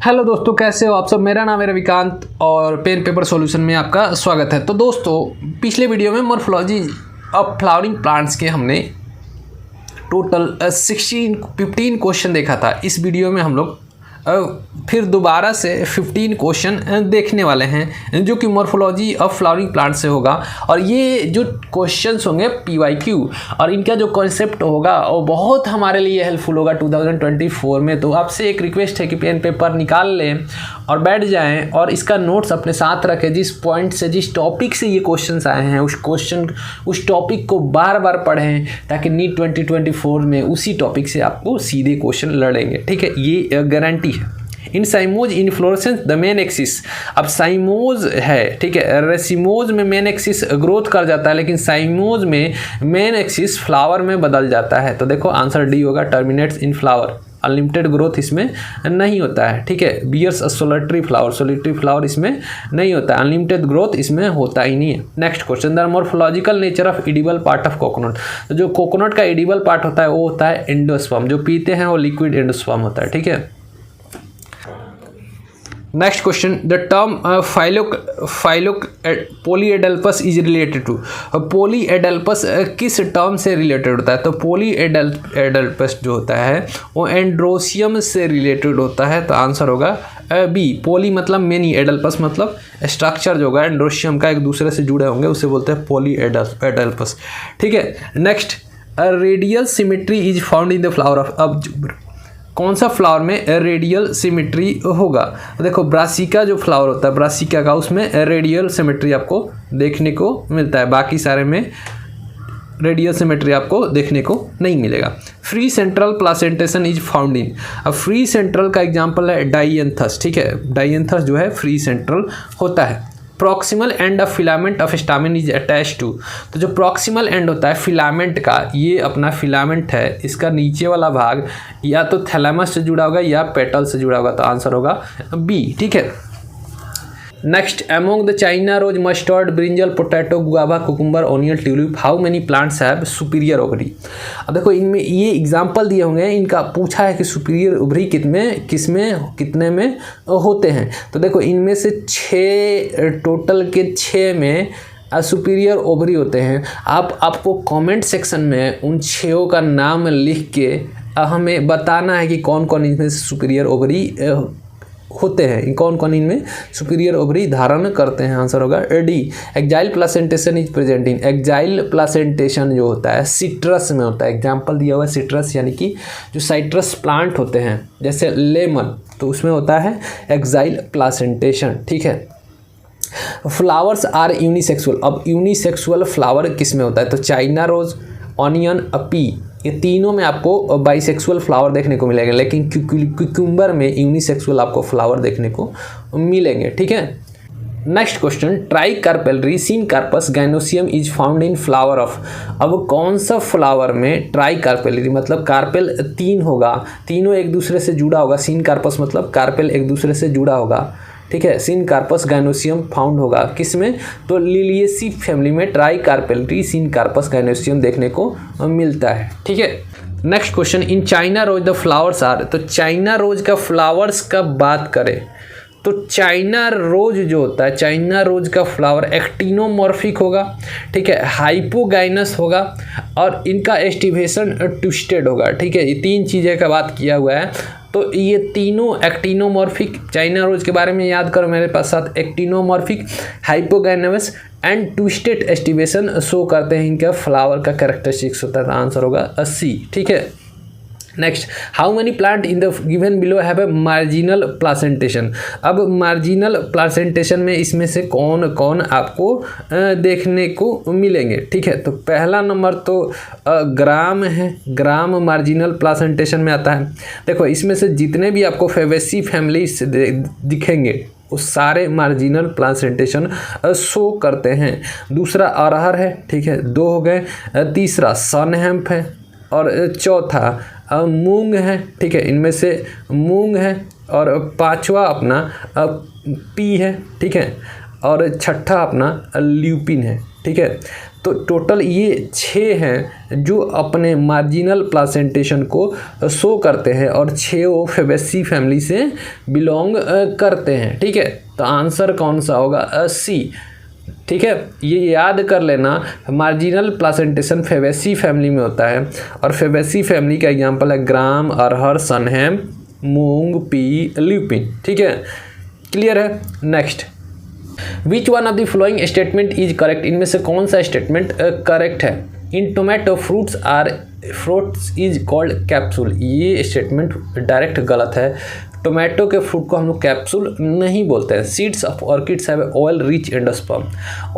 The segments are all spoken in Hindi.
हेलो दोस्तों, कैसे हो आप सब। मेरा नाम है रविकांत और पेन पेपर सॉल्यूशन में आपका स्वागत है। तो दोस्तों, पिछले वीडियो में मॉर्फोलॉजी ऑफ फ्लावरिंग प्लांट्स के हमने टोटल 15 क्वेश्चन देखा था। इस वीडियो में हम लोग फिर दोबारा से 15 क्वेश्चन देखने वाले हैं जो कि मॉर्फोलॉजी ऑफ फ्लावरिंग प्लांट से होगा। और ये जो क्वेश्चंस होंगे PYQ और इनका जो कॉन्सेप्ट होगा वो बहुत हमारे लिए हेल्पफुल होगा 2024 में। तो आपसे एक रिक्वेस्ट है कि पेन पेपर निकाल लें और बैठ जाएं और इसका नोट्स अपने साथ रखें। जिस पॉइंट से, जिस टॉपिक से ये क्वेश्चंस आए हैं उस टॉपिक को बार बार पढ़ें ताकि नीट 2024 में उसी टॉपिक से आपको सीधे क्वेश्चन लड़ेंगे। ठीक है, ये गारंटी है। In cymose inflorescence the main axis, अब साइमोज है, ठीक है, रेसिमोज में मेन एक्सिस ग्रोथ कर जाता है लेकिन साइमोज में मेन एक्सिस फ्लावर में बदल जाता है। तो देखो आंसर डी होगा, terminates in flower. Unlimited growth इसमें नहीं होता है। ठीक है, बियर्स सोलिटरी फ्लावर इसमें नहीं होता है। अनलिमिटेड ग्रोथ इसमें होता ही नहीं है। Next question, the morphological nature of edible part of coconut. तो जो कोकोनट का एडिबल पार्ट होता है वो होता है एंडोस्पर्म। जो पीते हैं वो लिक्विड एंडोस्पर्म होता है। ठीक है, next question, the term polyadelphous is related to. Polyadelphous किस टर्म से रिलेटेड होता है? तो पॉलीएडल्पस जो होता है वो एंड्रोसियम से रिलेटेड होता है। तो आंसर होगा बी। पॉली मतलब मेनी, एडल्पस मतलब स्ट्रक्चर जो होगा एंड्रोसियम का एक दूसरे से जुड़े होंगे उसे बोलते हैं पॉलीएडल्पस। ठीक है, next, radial symmetry is found in the flower of. अब कौन सा फ्लावर में रेडियल सिमेट्री होगा? देखो ब्रासिका जो फ्लावर होता है, ब्रासिका का, उसमें रेडियल सिमेट्री आपको देखने को मिलता है। बाकी सारे में रेडियल सिमेट्री आपको देखने को नहीं मिलेगा। Free central placentation is found इन। अब फ्री सेंट्रल का एग्जांपल है डाइएंथस। ठीक है, डाइएंथस जो है फ्री सेंट्रल होता है। Proximal end of filament of stamen is attach to. तो जो प्रॉक्सिमल एंड होता है फिलामेंट का, ये अपना फिलामेंट है, इसका नीचे वाला भाग या तो थैलेमस से जुड़ा होगा या पेटल से जुड़ा होगा। तो आंसर होगा बी। ठीक है, next, among the China rose, mustard, brinjal, potato, guava, cucumber, onion, tulip, how many plants have superior ovary. अब देखो इनमें ये एग्जाम्पल दिए होंगे, इनका पूछा है कि सुपीरियर ओवरी कितने में होते हैं। तो देखो इनमें से 6 टोटल के 6 में सुपीरियर ओवरी होते हैं। आपको कमेंट सेक्शन में उन 6 का नाम लिख के हमें बताना है कि कौन कौन इनमें से सुपीरियर ओवरी होते हैं, कौन कौन इनमें सुपीरियर ओवरी धारण करते हैं। आंसर होगा D. Axile placentation is present in. Axile placentation जो होता है सिट्रस में होता है। एग्जाम्पल दिया हुआ है सिट्रस, यानी कि जो साइट्रस प्लांट होते हैं जैसे लेमन, तो उसमें होता है एक्जाइल प्लासेंटेशन। ठीक है, फ्लावर्स आर यूनिसेक्सुअल। अब यूनिसेक्सुअल फ्लावर किस में होता है? तो चाइना रोज, ऑनियन, पी, ये तीनों में आपको बाइसेक्सुअल फ्लावर देखने को मिलेंगे, लेकिन क्यूक्यूम्बर में यूनिसेक्सुअल आपको फ्लावर देखने को मिलेंगे। ठीक है, next question, tricarpellary syncarpous gynoecium is found in flower of. अब कौन सा फ्लावर में ट्राई कार्पेलरी मतलब कार्पेल 3 होगा, तीनों एक दूसरे से जुड़ा होगा। सीन कार्पस मतलब कार्पेल एक दूसरे से जुड़ा होगा। ठीक है, सीन कार्पस गाइनोसियम फाउंड होगा किसमें? तो लिलिएसी फैमिली में tricarpellary syncarpous gynoecium देखने को मिलता है। ठीक है, next question, in China rose the flowers are. तो चाइना रोज का फ्लावर्स का बात करें तो चाइना रोज जो होता है, चाइना रोज का फ्लावर एक्टिनोमॉर्फिक होगा। ठीक है, हाइपोगाइनस होगा और इनका एस्टिवेशन ट्विस्टेड होगा। ठीक है, ये 3 चीज़ें का बात किया हुआ है। तो ये तीनों एक्टिनोमॉर्फिक, चाइना रोज के बारे में याद करो मेरे पास साथ। Actinomorphic, hypogynous and twisted aestivation show करते हैं इनका फ्लावर का कैरेक्टरिस्टिक्स होता है। तो आंसर होगा सी। ठीक है, next, how many plant in the given below have a marginal placentation. अब मार्जिनल प्लासेंटेशन में इसमें से कौन कौन आपको देखने को मिलेंगे? ठीक है, तो पहला नंबर तो ग्राम है, ग्राम मार्जिनल प्लासेंटेशन में आता है। देखो इसमें से जितने भी आपको फेवेसी फैमिली दिखेंगे वो सारे मार्जिनल प्लासेंटेशन शो करते हैं। दूसरा अरहर है। ठीक है, 2 हो गए। तीसरा सनहेम्प है और चौथा मूंग है। ठीक है, इनमें से मूंग है और 5वां अपना पी है। ठीक है, और 6ठा अपना ल्यूपिन है। ठीक है, तो टोटल ये 6 हैं जो अपने मार्जिनल प्लासेंटेशन को शो करते हैं और 6 वो फेबेसी फैमिली से बिलोंग करते हैं। ठीक है, तो आंसर कौन सा होगा? सी। ठीक है, ये याद कर लेना, मार्जिनल प्लासेंटेशन फेबेसी फैमिली में होता है और फेबेसी फैमिली का एग्जांपल है ग्राम, अरहर, सनहेम, मूंग, पी, ल्यूपिन। ठीक है, क्लियर है। Next, which one of the following statement is correct? इनमें से कौन सा स्टेटमेंट करेक्ट है? In tomato fruits is called capsule. ये स्टेटमेंट डायरेक्ट गलत है। टोमेटो के फ्रूट को हम लोग कैप्सूल नहीं बोलते हैं। Seeds of orchids have oil rich endosperm.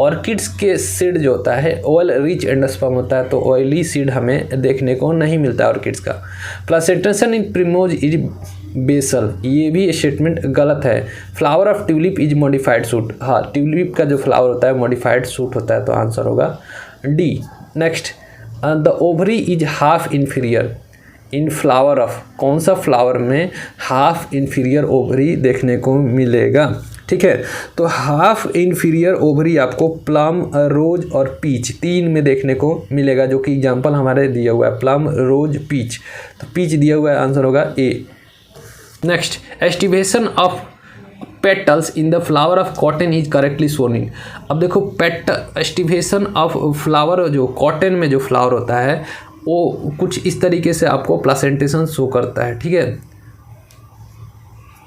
Orchids के सीड जो होता है ऑयल रिच एंडोस्पर्म होता है, तो ऑयली सीड हमें देखने को नहीं मिलता ऑर्किड्स का। प्लासेंटेशन इन प्रिमोज इज बेसल, ये भी स्टेटमेंट गलत है। Flower of tulip is modified suit. हाँ, ट्यूलिप का जो फ्लावर होता है मॉडिफाइड सूट होता है, तो आंसर होगा D. Next, the ovary is half inferior in flower of. कौन सा फ्लावर में हाफ इन्फीरियर ओवरी देखने को मिलेगा? ठीक है, तो हाफ इन्फीरियर ओवरी आपको प्लम, रोज और पीच 3 में देखने को मिलेगा, जो कि एग्जांपल हमारे दिया हुआ है प्लम, रोज, पीच। तो पीच दिया हुआ है, आंसर होगा A. Next, aestivation of petals in the flower of cotton is correctly shown in. अब देखो, एस्टिवेशन ऑफ फ्लावर, जो कॉटन में जो फ्लावर होता है वो कुछ इस तरीके से आपको प्लासेंटेशन शो करता है। ठीक है,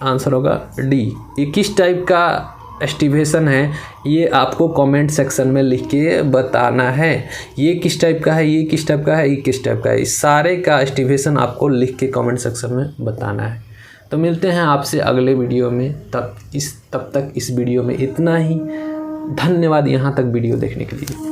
आंसर होगा डी। ये किस टाइप का एस्टिवेशन है ये आपको कमेंट सेक्शन में लिख के बताना है। ये किस टाइप का है, ये किस टाइप का है, ये किस टाइप का है, इस सारे का एस्टिवेशन आपको लिख के कमेंट सेक्शन में बताना है। तो मिलते हैं आपसे अगले वीडियो में। तब तक इस वीडियो में इतना ही। धन्यवाद यहाँ तक वीडियो देखने के लिए।